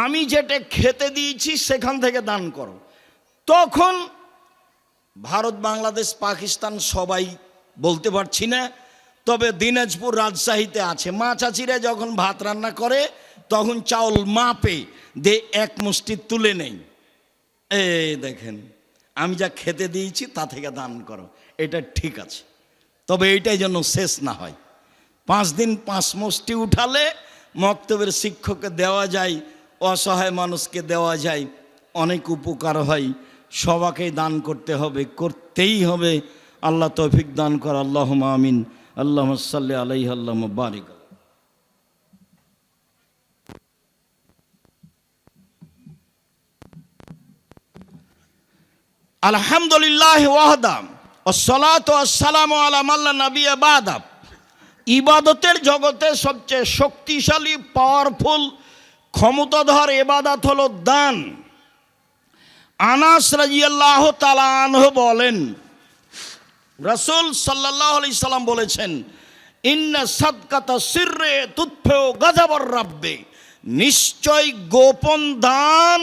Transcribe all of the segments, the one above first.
আমি যেটা খেতে দিয়েছি সেখান থেকে দান করো। তখন ভারত, বাংলাদেশ, পাকিস্তান সবাই বলতে পারছি না, তবে দিনাজপুর, রাজশাহীতে আছে। মা চাচিরা যখন ভাত রান্না করে তখন চাউল মাপে দে, এক মুষ্টি তুলে নেই। এই দেখেন, আমি যা খেতে দিয়েছি তা থেকে দান করো, এটা ঠিক আছে। তবে এইটাই যেন শেষ না হয়। 5 দিন 5 মুষ্টি উঠালে মক্তবের শিক্ষককে দেওয়া যায়, অসহায় মানুষকে দেওয়া যায়, অনেক উপকার হয়। সবাইকেই দান করতে হবে, করতেই হবে। আল্লাহ তৌফিক দান কর। আল্লাহুম্মা আমিন। আল্লাহুম্মা সাল্লি আলাইহি আল্লাহুম্মা বারিক। আলহামদুলিল্লাহ ওয়াহদা ওয়াসসালাতু ওয়াসসালামু আলা মান লা নাবিয়্যা বা'দা। ইবাদতের জগতে সবচেয়ে শক্তিশালী, পাওয়ারফুল, ক্ষমতাধর ইবাদত হলো দান। আনাস রাদিয়াল্লাহু তাআলা আনহু বলেন, রাসূল সাল্লাল্লাহু আলাইহি সাল্লাম বলেছেন, ইন্না সাদকাতা সিররে তুতফিউ গাযাবার রাব্বি, নিশ্চয় গোপন দান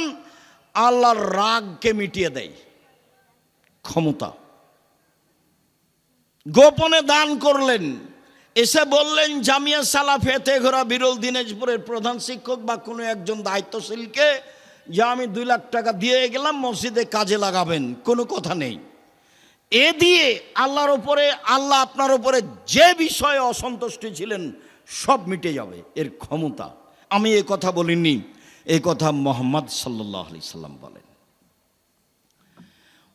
আল্লাহর রাগকে মিটিয়ে দেয়। ক্ষমতা। গোপনে দান করলেন, এসে বললেন জামিয়া সালাফিয়া তেঘরা বিরল দিনাজপুরের প্রধান শিক্ষক বা কোনো একজন দায়িত্বশীলকে যে আমি 2 লাখ টাকা দিয়ে গেলাম, মসজিদে কাজে লাগাবেন, কোনো কথা নেই। এ দিয়ে আল্লাহর উপরে, আল্লাহ আপনার উপরে যে বিষয়ে অসন্তুষ্ট ছিলেন সব মিটে যাবে, এর ক্ষমতা। আমি এ কথা বলিনি, এ কথা মুহাম্মদ সাল্লাল্লাহু আলাইহি সাল্লাম বলেন।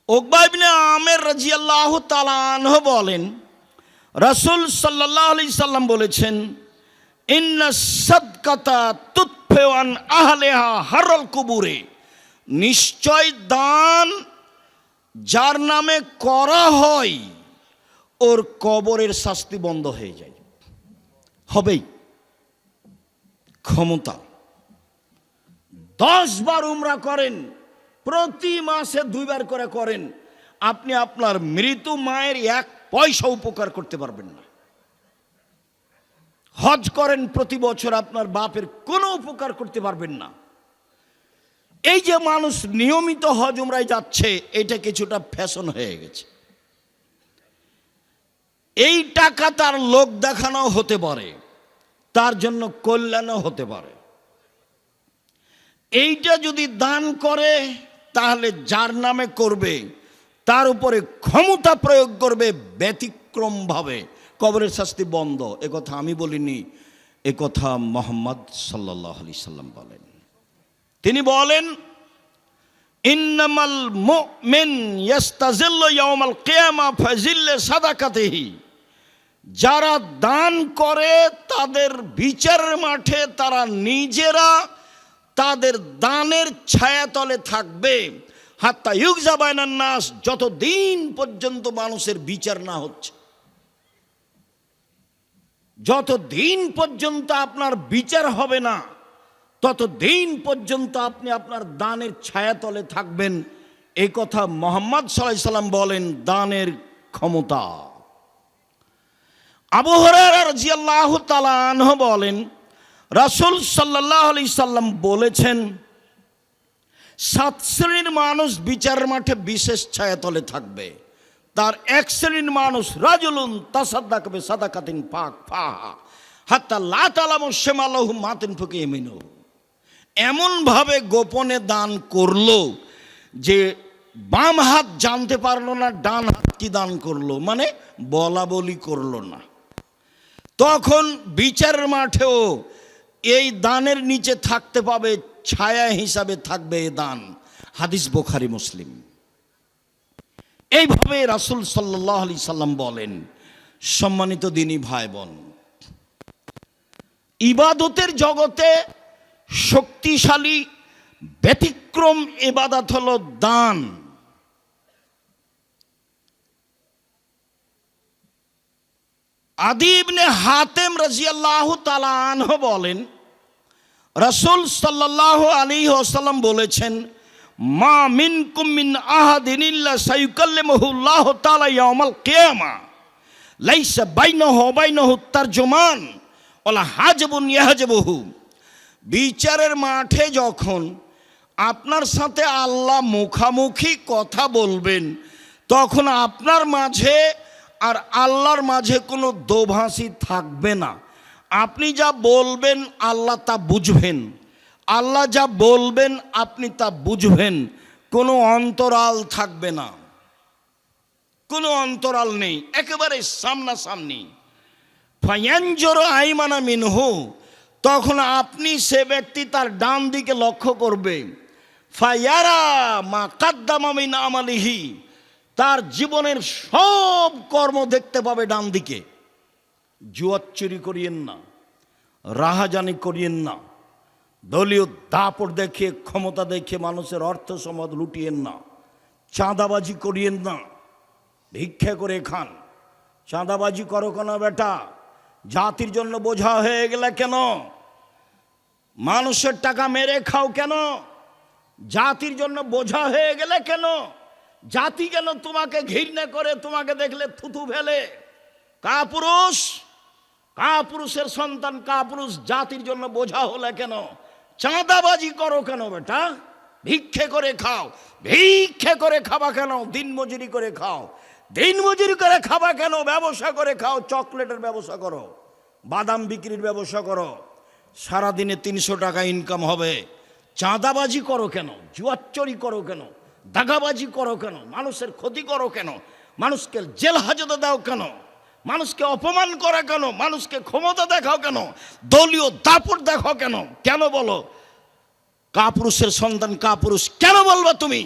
উকবা ইবনে আমের রাদিয়াল্লাহু তাআলা আনহু বলেন, রাসূল সাল্লাল্লাহু আলাইহি সাল্লাম বলেছেন, ইন্না সাদকাতা তুতফিউ আন আহলিহা হারাল কুবুরে, নিশ্চয় দান যার নামে করা হয় ওর কবরের শাস্তি বন্ধ হয়ে যায়। হবেই। ক্ষমতা। 10 বার উমরা করেন, প্রতি মাসে 2 বার করে করেন, আপনি আপনার মৃত মায়ের 1 পয়সা উপকার করতে পারবেন না। হজ করেন প্রতি বছর, আপনার বাপের কোনো উপকার করতে পারবেন না। এই যে মানুষ নিয়মিত হজ উমরায় যাচ্ছে, এটা কিছুটা ফ্যাশন হয়ে গেছে। এই টাকা তার লোক দেখানো হতে পারে, তার জন্য কল্যাণও হতে পারে। এইটা যদি দান করে তাহলে যার নামে করবে তার উপরে ক্ষমতা প্রয়োগ করবে ব্যতিক্রমভাবে, কবরের শাস্তি বন্ধ। এ কথা আমি বলিনি, এ কথা মুহাম্মদ সাল্লাল্লাহু আলাইহি সাল্লাম বলেন। তিনি বলেন, ইন্নামাল মুমিন ইয়াস্তাজিল্লু ইয়াওমাল কিয়ামা ফাজিল্লে সাদাকাতিহি, যারা দান করে তাদের বিচারের মাঠে তারা নিজেরা তাদের দানের ছায়াতলে থাকবে, হাত্তা ইউকজা বাইনান নাস, যতদিন পর্যন্ত মানুষের বিচার না হচ্ছে। যতদিন পর্যন্ত আপনার বিচার হবে না ততদিন পর্যন্ত আপনি আপনার দানের ছায়াতলে থাকবেন। এই কথা মুহাম্মদ সাল্লাল্লাহু আলাইহি সাল্লাম বলেন, দানের ক্ষমতা। আবু হুরায়রা রাদিয়াল্লাহু তাআলা আনহু বলেন, রাসূল সাল্লাল্লাহু আলাইহি সাল্লাম বলেছেন, 7 শ্রেণীর মানুষ বিচারের মাঠে বিশেষ ছায়াতলে থাকবে। তার 1 শ্রেণীর মানুষ, রাজুলুন তাসাদ্দাকা বিসাদাকাতিন ফাহা হাত্তা লা তালামু শিমালুহু মা তুনফিকু ইয়ামিনুহু, এমনভাবে গোপনে দান করলো যে বাম হাত জানতে পারলো না ডান হাত কি দান করলো, মানে বলা বলি করলো না। তখন বিচারের মাঠেও এই দানের নিচে থাকতে পাবে, ছায়া হিসাবে থাকবে এই দান। হাদিস বুখারী মুসলিম। এইভাবে রাসূল সাল্লাল্লাহু আলাইহি সাল্লাম বলেন। সম্মানিত দিনী ভাই বোন, ইবাদতের জগতে শক্তিশালী ব্যতিক্রম ইবাদত হলো দান। আদি ইবনে হাতেম রাদিয়াল্লাহু তাআলা আনহু বলেন, রাসূল সাল্লাল্লাহু আলাইহি ওয়াসাল্লাম বলেছেন, মা মিনকুম মিন আহাদিন ইল্লা সায়ুকাল্লিমুহু আল্লাহু তাআলা ইয়াউমাল কিয়ামা লাইসা বাইনাহু ওয়া বাইনাহু তারজুমান ওয়ালা হাজাবুন ইয়াহজাবুহু। বিচারের মাঠে যখন আপনার সাথে আল্লাহ মুখামুখি কথা বলবেন, তখন আপনার মাঝে আর আল্লাহর মাঝে কোনো দোভাষী থাকবে না। আপনি যা বলবেন আল্লাহ তা বুঝবেন, আল্লাহ যা বলবেন আপনি তা বুঝবেন। কোনো অন্তরাল থাকবে না, কোনো অন্তরাল নেই, একেবারে সামনাসামনি। ফায়ানজুর আইমানা মিনহু, তখন আপনি সে ব্যক্তি তার ডান দিকে লক্ষ্য করবে। ফায়ারা মা কাদ্দামা মিন আমালিহি, তার জীবনের সব কর্ম দেখতে পাবে ডান দিকে। জুয়ার চুরি করিয়েন না, রাহাজানি করিয়েন না, দলীয় দাপট দেখিয়ে ক্ষমতা দেখিয়ে মানুষের অর্থ সম্পদ লুটিয়েন না, চাঁদাবাজি করিয়েন না, ভিক্ষা করে খান। চাঁদাবাজি করো কেন বেটা? জাতির জন্য বোঝা হয়ে গেলে কেন? মানুষের টাকা মেরে খাও কেন? জাতির জন্য বোঝা হয়ে গেলে কেন? জাতি কেন তোমাকে ঘৃণা করে, তোমাকে দেখলে থুতু ফেলে? কাপুরুষ, কাপুরুষের সন্তান কাপুরুষ জাতির জন্য বোঝা হলে কেন? চাঁদাবাজি করো কেন বেটা? ভিক্ষে করে খাও। ভিক্ষে করে খাবা কেন? দিনমজুরি করে খাও। দিনমজুরি করে খাবা কেন? ব্যবসা করে খাও। চকলেটের ব্যবসা করো, বাদাম বিক্রির ব্যবসা করো, সারাদিনে 300 টাকা ইনকাম হবে। চাঁদাবাজি করো কেন? জুয়াচুরি করো কেন? দাগাবাজি করো কেন? মানুষের ক্ষতি করো কেন? মানুষকে জেল হাজতে দাও কেন? মানুষকে অপমান করা কেন? মানুষকে ক্ষমতা দেখাও কেন? দলীয় দাপট দেখাও কেন? কেন বলো? কাপুরুষের সন্তান কাপুরুষ কেন বলবা তুমি?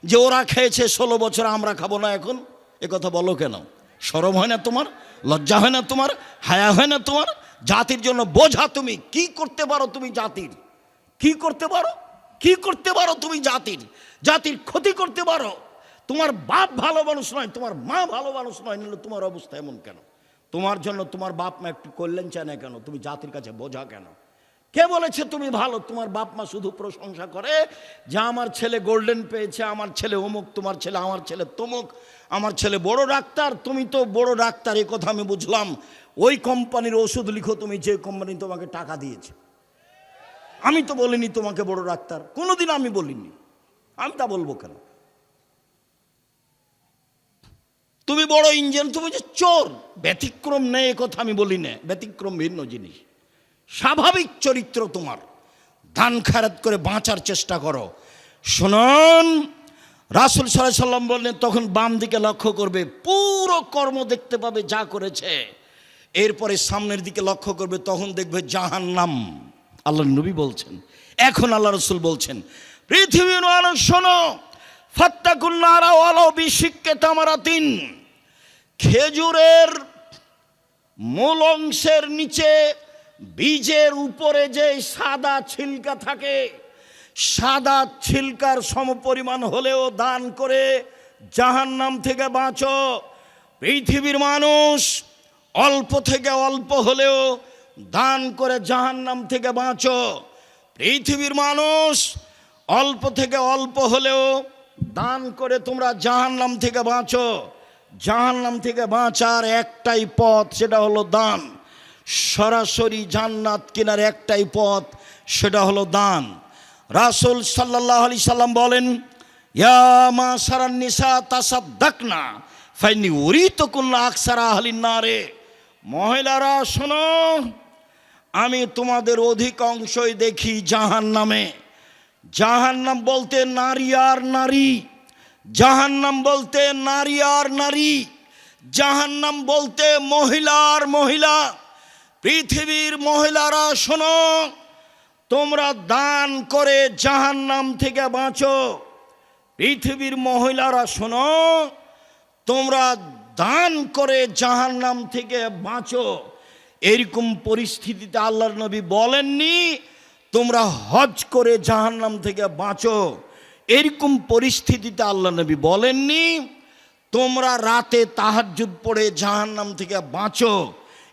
যে ওরা খেয়েছে 16 বছর, আমরা খাবো না এখন? এ কথা বলো কেন? শরম হয় না তোমার? লজ্জা হয় না তোমার? হায়া হয় না তোমার? জাতির জন্য বোঝা তুমি। কি করতে পারো তুমি জাতির? কি করতে পারো? কি করতে পারো তুমি জাতির? জাতির ক্ষতি করতে পারো। তোমার বাপ ভালো মানুষ নয়, তোমার মা ভালো মানুষ নয়, নিলে তোমার অবস্থা এমন কেন? তোমার জন্য তোমার বাপ মা একটু কল্যাণ চায় না কেন? তুমি জাতির কাছে বোঝা কেন? কে বলেছে তুমি ভালো? তোমার বাপ মা শুধু প্রশংসা করে যে আমার ছেলে গোল্ডেন পেয়েছে, আমার ছেলে অমুক, তোমার ছেলে, আমার ছেলে তমুক, আমার ছেলে বড় ডাক্তার। তুমি তো বড় ডাক্তার, এ কথা আমি বুঝলাম। ওই কোম্পানির ওষুধ লিখো তুমি, যে কোম্পানি তোমাকে টাকা দিয়েছে। আমি তো বলিনি তোমাকে বড় ডাক্তার, কোনোদিন আমি বলিনি। আমি তা বলবো কেন? তুমি বড় ইঞ্জিনিয়ার, তুমি যে চোর। ব্যতিক্রম নেই এ কথা আমি বলি না, ব্যতিক্রম ভিন্ন জিনিস। স্বাভাবিক চরিত্র তোমার। দান খায়রাত করে বাঁচার চেষ্টা করো। শুনুন, রাসূল সাল্লাল্লাহু আলাইহি সাল্লাম বললেন তখন বাম দিকে লক্ষ্য করবে, পুরো কর্ম দেখতে পাবে যা করেছে। এরপরে সামনের দিকে লক্ষ্য করবে, তখন দেখবে জাহান্নাম। আল্লাহ নবী বলছেন, এখন আল্লাহ রাসূল বলছেন, পৃথিবীর মানুষ শোনো, ফাত্তাকুন নারা ওয়ালাউ বিশিক্কি তামারাতিন। খেজুরের মূল অংশের নিচে বীজের উপরে যে সাদা ছিলকা থাকে, সাদা ছিলকার সমপরিমাণ হলেও দান করে জাহান্নাম থেকে বাঁচো। পৃথিবীর মানুষ অল্প থেকে অল্প হলেও দান করে জাহান্নাম থেকে বাঁচো। পৃথিবীর মানুষ অল্প থেকে অল্প হলেও দান করে তোমরা জাহান্নাম থেকে বাঁচো। জাহান্নাম থেকে বাঁচার একটাই পথ, সেটা হলো দান। সরাসরি জান্নাত কেনার একটাই পথ, সেটা হলো দান। রাসূল সাল্লাল্লাহু আলাইহি সাল্লাম বলেন, ইয়া মাশারান নিসা তাসাদ্দাকনা ফাইন্নী উরিতুকুন্না আকসারা আহলিন নারে। মহিলারা শোনো, আমি তোমাদের অধিকাংশই দেখি জাহান্নামে। জাহান্নাম বলতে নারী আর নারী, জাহান্নাম বলতে নারী আর নারী, জাহান্নাম বলতে মহিলা আর মহিলা। পৃথিবীর মহিলারা শোনো, তোমরা দান করে জাহান্নাম থেকে বাঁচো। পৃথিবীর মহিলারা শোনো, তোমরা দান করে জাহান্নাম থেকে বাঁচো। এরকম পরিস্থিতিতে আল্লাহর নবী বলেননি তোমরা হজ করে জাহান্নাম থেকে বাঁচো। এরকম পরিস্থিতিতে আল্লাহ নবী বলেননি তোমরা রাতে তাহাজ্জুদ পড়ে জাহান্নাম থেকে বাঁচো।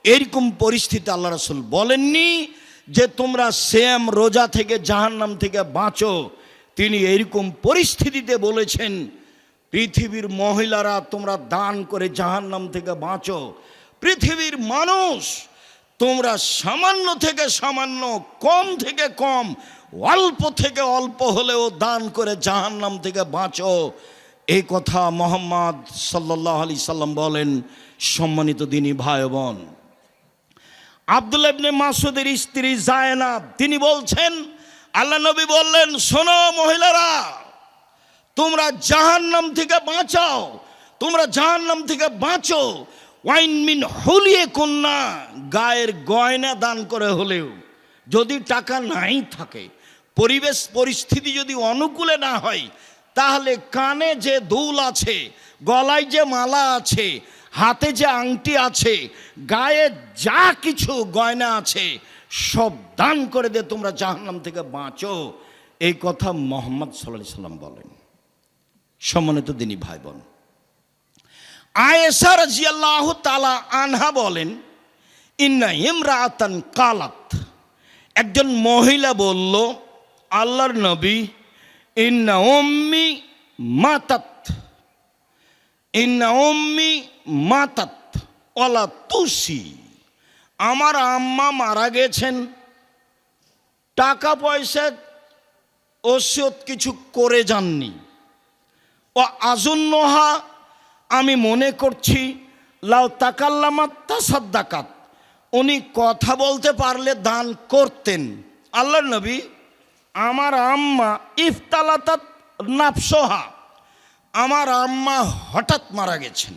এরকম পরিস্থিতি আল্লাহ রাসূল বলেননি যে তোমরা সিয়াম রোজা থেকে জাহান্নাম থেকে বাঁচো। তিনি এরকম পরিস্থিতিতে বলেছেন পৃথিবীর মহিলারা তোমরা দান করে জাহান্নাম থেকে বাঁচো। পৃথিবীর মানুষ তোমরা সামান্য থেকে সামান্য, কম থেকে কম, অল্প থেকে অল্প হলেও দান করে জাহান্নাম থেকে বাঁচো। এই কথা মুহাম্মদ সাল্লাল্লাহু আলাইহি সাল্লাম বলেন। সম্মানিত দিনী ভাই বোন, আব্দুল্লাহ ইবনে মাসউদের স্ত্রী জায়নাব তিনি বলছেন, আল্লাহ নবী বললেন, শোনো মহিলারা, তোমরা জাহান্নাম থেকে বাঁচাও, তোমরা জাহান্নাম থেকে বাঁচো। ওয়াইন মিন হুলিয়ে কন্যা, গায়ের গয়না দান করে হলেও, যদি টাকা নাই থাকে, পরিবেশ পরিস্থিতি যদি অনুকূলে না হয়, তাহলে কানে যে দুল আছে, গলায় যে মালা আছে, হাতে যে আংটি আছে, গায়ে যা কিছু গয়না আছে, সব দান করে দিয়ে তোমরা জাহান্নাম থেকে বাঁচো। এই কথা মুহাম্মদ সাল্লাল্লাহু আলাইহি সাল্লাম বলেন। সম্মানিত দিনী ভাই বোন, আয়েশা রাদিয়াল্লাহু তাআলা আনহা বলেন, ইন্না ইমরাআতান কালাত, একজন মহিলা বলল, আল্লাহর নবী, ইন্না উম্মি মাতাত, ইন্না উম্মি মাতাত ওয়ালা তুসি, আমার আম্মা মারা গেছেন, টাকা পয়সা ওসিয়ত কিছু করে যাননি। ও আজুন্নহা, আমি মনে করছি, লাউ তাকাল্লামাত তাসাদ্দাকাত, উনি কথা বলতে পারলে দান করতেন। আল্লাহর নবী, আমার আম্মা ইফতালাতাত নাফসহা, আমার আম্মা হঠাৎ মারা গেছেন,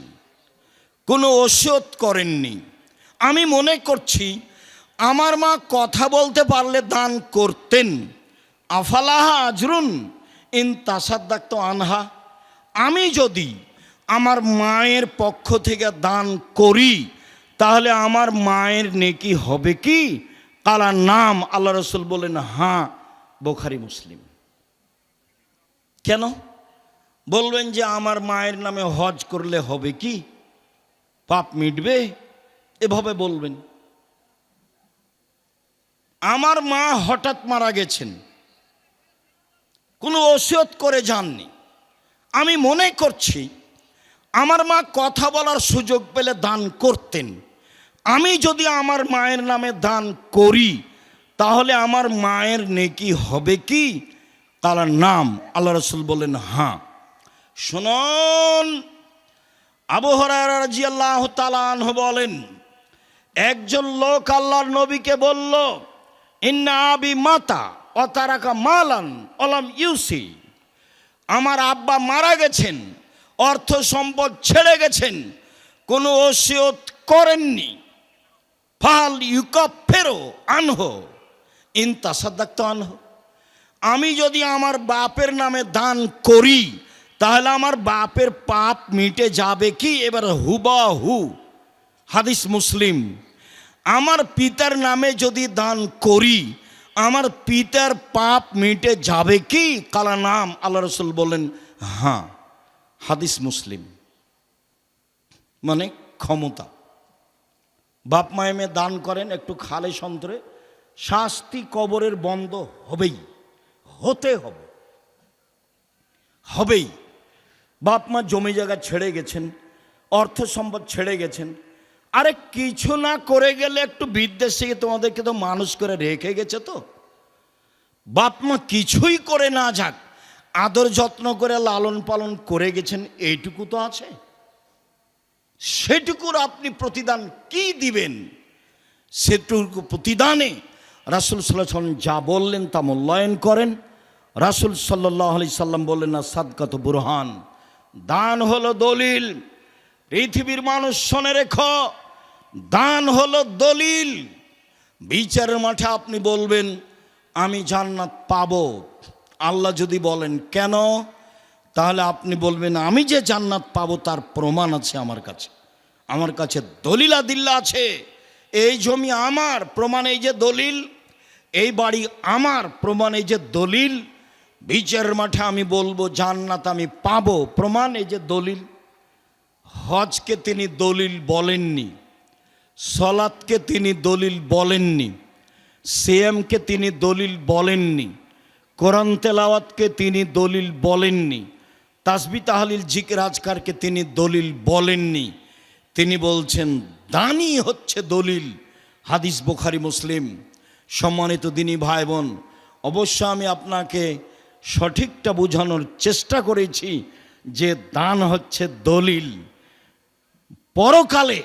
কোনো ওসিয়ত করেননি। আমি মনে করছি আমার মা কথা বলতে পারলে দান করতেন। আফালাহা আজরুন ইন তাসাদ্দাকতু আনহা, আমি যদি আমার মায়ের পক্ষ থেকে দান করি তাহলে আমার মায়ের নেকি হবে কি? কালা নাম, আল্লাহ রসুল বলেন হ্যাঁ, বুখারী মুসলিম। কেন বলবেন যে আমার মায়ের নামে হজ করলে হবে কি, পাপ মিটবে? এভাবে বলবেন। আমার মা হঠাৎ মারা গেছেন, কোনো ওসিয়ত করে যাননি। আমি মনে করছি আমার মা কথা বলার সুযোগ পেলে দান করতেন। আমি যদি আমার মায়ের নামে দান করি তাহলে আমার মায়ের নেকি হবে কি? তার নাম, আল্লাহ রাসূল বলেন হ্যাঁ। শুনুন, আবু হুরায়রা রাদিয়াল্লাহু তাআলা আনহু বলেন, একজন লোক আল্লাহর নবীকে বলল, ইন্না আবি মাতা ওয়া তারাকা মালান ওয়ালাম ইউসি, আমার আব্বা মারা গেছেন, অর্থ সম্পদ ছেড়ে গেছেন, কোনো ওসিয়ত করেননি। ফাল ইউকাফিরু আনহু ইন তাসাদ্দাকতু আনহু, আমি যদি আমার বাপের নামে দান করি তাহলে আমার বাপের পাপ মিটে যাবে কি? এবার হুবাহু, হাদিস মুসলিম। আমার পিতার নামে যদি দান করি আমার পিতার পাপ মিটে যাবে কি? কালা নাম, আল্লাহ রসুল বলেন হ্যাঁ, হাদিস মুসলিম। মানে ক্ষমতা, বাপ মায়েমে দান করেন একটু খালে সন্তরে, শাস্তি কবরের বন্ধ হবেই, হতে হবে, হবেই। বাপ মা জমি জায়গা ছেড়ে গেছেন, অর্থ সম্পদ ছেড়ে গেছেন, আরে কিছু না করে গেলে একটু বিদ্বেষ থেকে তোমাদেরকে তো মানুষ করে রেখে গেছে। তো বাপ মা কিছুই করে না যাক, আদর যত্ন করে লালন পালন করে গেছেন, এইটুকু তো আছে। সেটুকুর আপনি প্রতিদান কি দিবেন? সেটুকু প্রতিদানে রাসূল সাল্লাল্লাহু আলাইহি সাল্লাম যা বললেন তা মূল্যায়ন করেন। রাসূল সাল্লাল্লাহু আলাইহি সাল্লাম বললেন, না সাদকাতু বুরহান, দান হলো দলিল। পৃথিবীর মানুষ শুনে রেখো, দান হলো দলিল। বিচারের মাঠে আপনি বলবেন আমি জান্নাত পাবো, আল্লাহ যদি বলেন কেন, তাহলে আপনি বলবেন আমি যে জান্নাত পাবো তার প্রমাণ আছে আমার কাছে, আমার কাছে দলিল আদিল্লা আছে। এই জমি আমার, প্রমাণ এই যে দলিল। এই বাড়ি আমার, প্রমাণ এই যে দলিল। বিচারের মাঠে আমি বলবো জান্নাত আমি পাবো, প্রমাণ এই যে দলিল। হজকে তিনি দলিল বলেননি, সলাতকে তিনি দলিল বলেননি, সিয়ামকে তিনি দলিল বলেননি, কোরআন তেলাওয়াতকে তিনি দলিল বলেননি, তাসবিহ তাহলিল জিকির আজকারকে তিনি দলিল বলেননি। তিনি বলছেন দানই হচ্ছে দলিল, হাদিস বুখারী মুসলিম। সম্মানিত দিনী ভাই বোন, অবশ্য আমি আপনাকে সঠিকটা বোঝানোর চেষ্টা করেছি যে দান হচ্ছে দলিল। পরকালে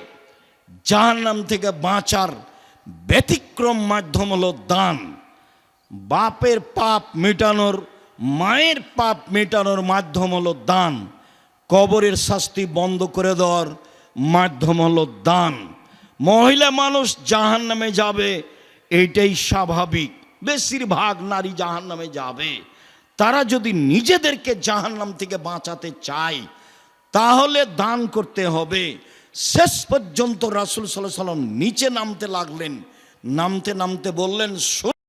জাহান্নাম থেকে বাঁচার ব্যতিক্রম মাধ্যম হলো দান। বাপের পাপ মেটানোর, মায়ের পাপ মেটানোর মাধ্যম হলো দান। কবরের শাস্তি বন্ধ করে দেওয়ার মাধ্যম হলো দান। মহিলা মানুষ জাহান্নামে যাবে, এইটাই স্বাভাবিক। বেশিরভাগ নারী জাহান্নামে যাবে। তারা যদি নিজেদেরকে জাহান্নাম থেকে বাঁচাতে চায় তাহলে দান করতে হবে। শেষ পর্যন্ত রাসূল সাল্লাল্লাহু আলাইহি ওয়াসাল্লাম নিচে নামতে লাগলেন, নামতে নামতে বললেন,